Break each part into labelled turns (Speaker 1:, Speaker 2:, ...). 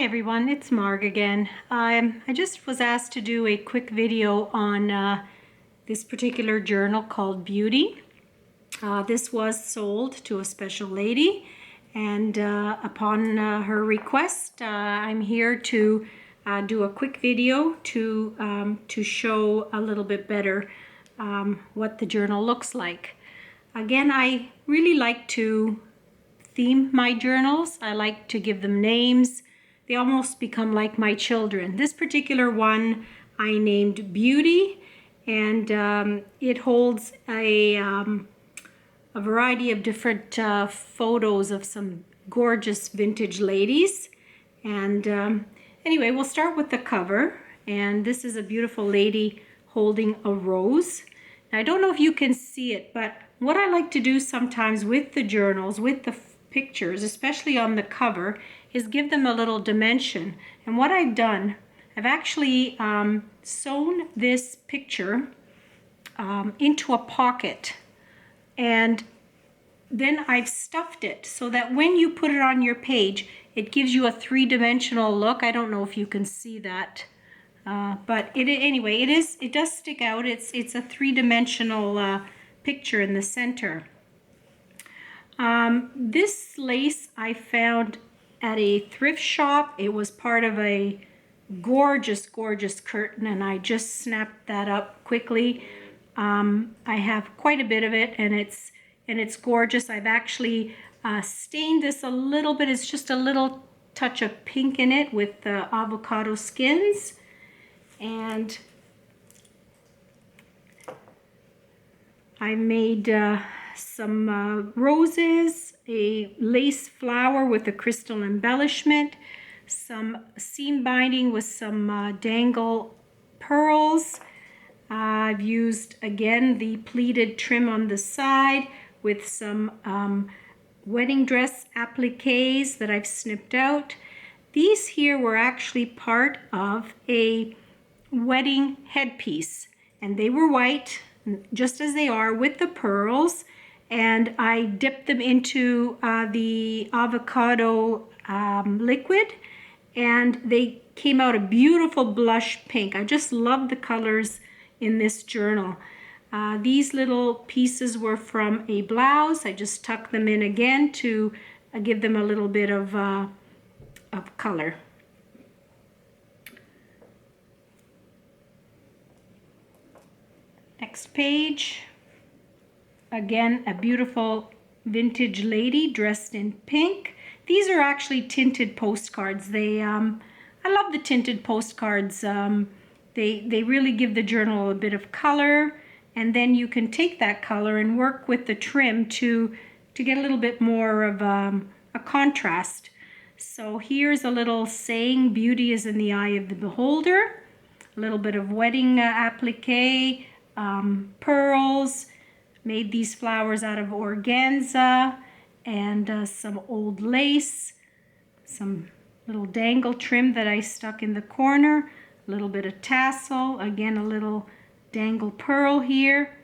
Speaker 1: everyone, it's Marg again. I just was asked to do a quick video on this particular journal called Beauty. This was sold to a special lady, and upon her request, I'm here to do a quick video to show a little bit better what the journal looks like. Again, I really like to theme my journals. I like to give them names. They almost become like my children. This particular one I named Beauty, and it holds a variety of different photos of some gorgeous vintage ladies. And anyway, we'll start with the cover. And this is a beautiful lady holding a rose. Now, I don't know if you can see it, but what I like to do sometimes with the journals, with the pictures, especially on the cover, is give them a little dimension. And what I've done, I've actually sewn this picture into a pocket, and then I've stuffed it so that when you put it on your page, it gives you a three-dimensional look. I don't know if you can see that, but anyway, it does stick out. It's a three-dimensional picture in the center. This lace I found at a thrift shop. It was part of a gorgeous curtain, and I just snapped that up quickly. I have quite a bit of it, and it's gorgeous. I've actually stained this a little bit. It's just a little touch of pink in it with the avocado skins, and I made some roses, a lace flower with a crystal embellishment, some seam binding with some dangle pearls. I've used again the pleated trim on the side with some wedding dress appliques that I've snipped out. These here were actually part of a wedding headpiece, and they were white, just as they are, with the pearls, and I dipped them into the avocado liquid, and they came out a beautiful blush pink. I just love the colors in this journal. These little pieces were from a blouse. I just tucked them in again to give them a little bit of color. Next page, again, a beautiful vintage lady dressed in pink. These are actually tinted postcards. I love the tinted postcards. They really give the journal a bit of color, and then you can take that color and work with the trim to get a little bit more of a contrast. So here's a little saying, beauty is in the eye of the beholder. A little bit of wedding applique, pearls. Made these flowers out of organza and some old lace, some little dangle trim that I stuck in the corner, a little bit of tassel, again a little dangle pearl here,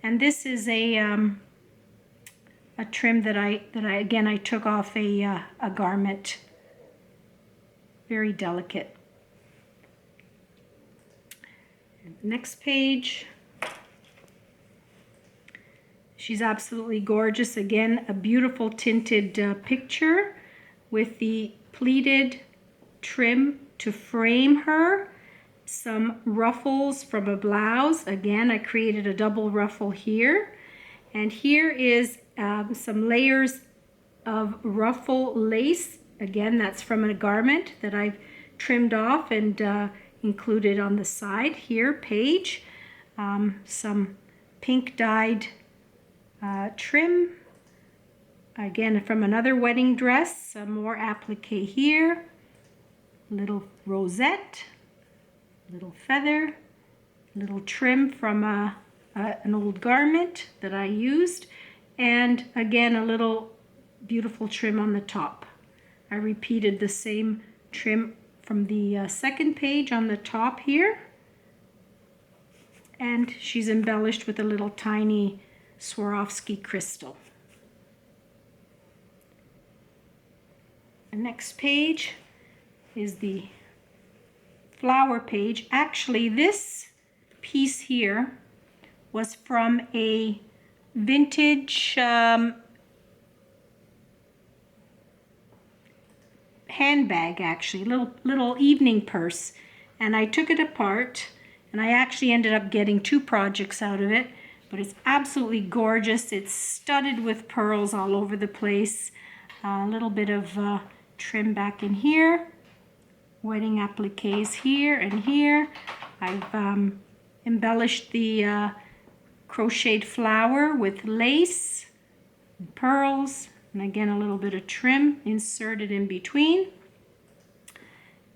Speaker 1: and this is a trim that I took off a garment. Very delicate. Next page. She's absolutely gorgeous. Again, a beautiful tinted picture with the pleated trim to frame her. Some ruffles from a blouse. Again, I created a double ruffle here. And here is some layers of ruffle lace. Again, that's from a garment that I've trimmed off and included on the side here, page. Some pink dyed trim, again from another wedding dress, some more applique here, little rosette, little feather, little trim from an old garment that I used, and again a little beautiful trim on the top. I repeated the same trim from the second page on the top here, and she's embellished with a little tiny Swarovski crystal. The next page, is the flower page. Actually, this piece here was from a vintage handbag, actually, little evening purse, and I took it apart, and I actually ended up getting 2 projects out of it. But it's absolutely gorgeous. It's studded with pearls all over the place. A little bit of trim back in here, wedding appliques here and here. I've embellished the crocheted flower with lace and pearls, and again a little bit of trim inserted in between.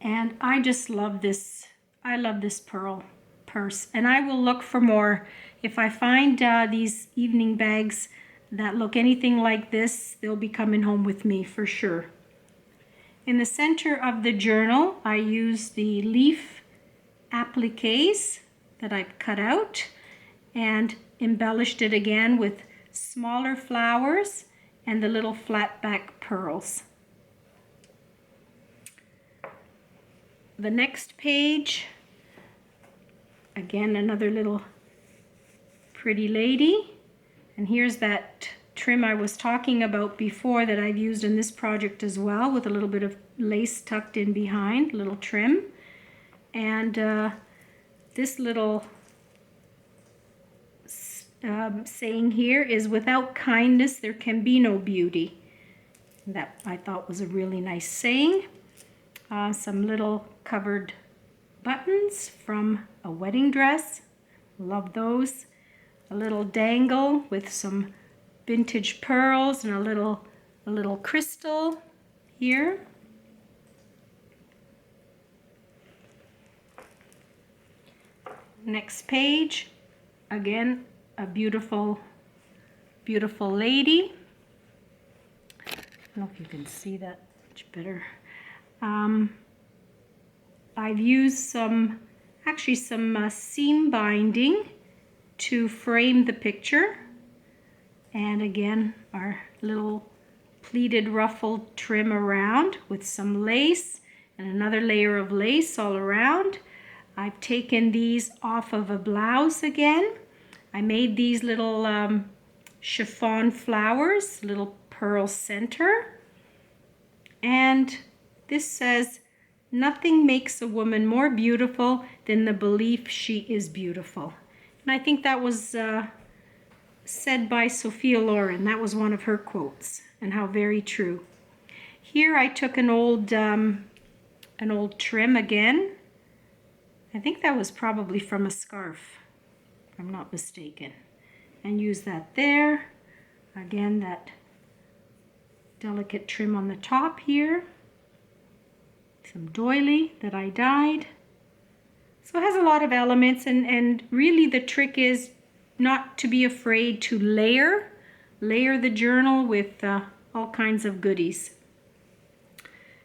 Speaker 1: And I just love this. I love this pearl purse, and I will look for more. If I find these evening bags that look anything like this, they'll be coming home with me for sure. In the center of the journal, I use the leaf appliques that I've cut out and embellished it again with smaller flowers and the little flat back pearls. The next page, again another little pretty lady, and here's that trim I was talking about before that I've used in this project as well, with a little bit of lace tucked in behind, little trim. And this little saying here is, without kindness there can be no beauty. That I thought was a really nice saying. Some little covered buttons from a wedding dress, love those. A little dangle with some vintage pearls and a little crystal here. Next page, again a beautiful lady. I don't know if you can see that much better. I've used some seam binding to frame the picture, and again our little pleated ruffled trim around with some lace and another layer of lace all around. I've taken these off of a blouse again. I made these little chiffon flowers, little pearl center, and this says, "Nothing makes a woman more beautiful than the belief she is beautiful." And I think that was said by Sophia Loren. That was one of her quotes, and how very true. Here I took an old trim again. I think that was probably from a scarf, if I'm not mistaken, and use that there. Again, that delicate trim on the top here. Some doily that I dyed. So it has a lot of elements, and really the trick is not to be afraid to layer the journal with all kinds of goodies.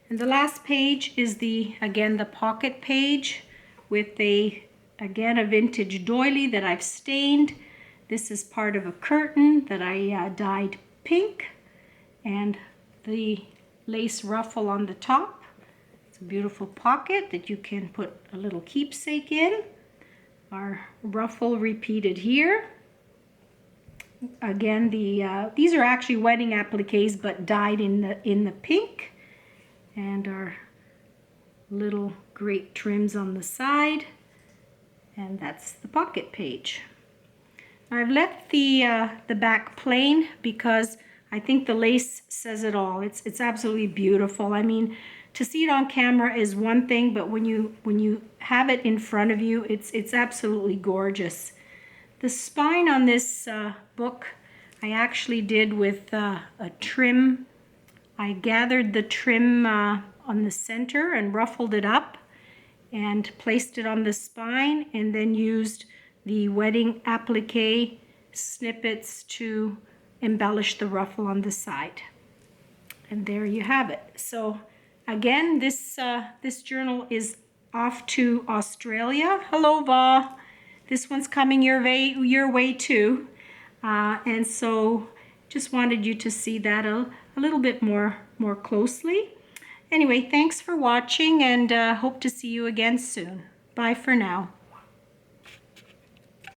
Speaker 1: And the last page is again the pocket page with again a vintage doily that I've stained. This is part of a curtain that I dyed pink, and the lace ruffle on the top. It's a beautiful pocket that you can put a little keepsake in. Our ruffle repeated here. Again, these are actually wedding appliques but dyed in the pink, and our little great trims on the side, and that's the pocket page. I've left the back plain because I think the lace says it all. It's absolutely beautiful. I mean, to see it on camera is one thing, but when you have it in front of you, it's absolutely gorgeous. The spine on this book I actually did with a trim. I gathered the trim on the center and ruffled it up and placed it on the spine, and then used the wedding applique snippets to embellish the ruffle on the side. And there you have it. So again, this journal is off to Australia. Hello, Va. This one's coming your way too. And so just wanted you to see that a little bit more closely. Anyway, thanks for watching, and hope to see you again soon. Bye for now.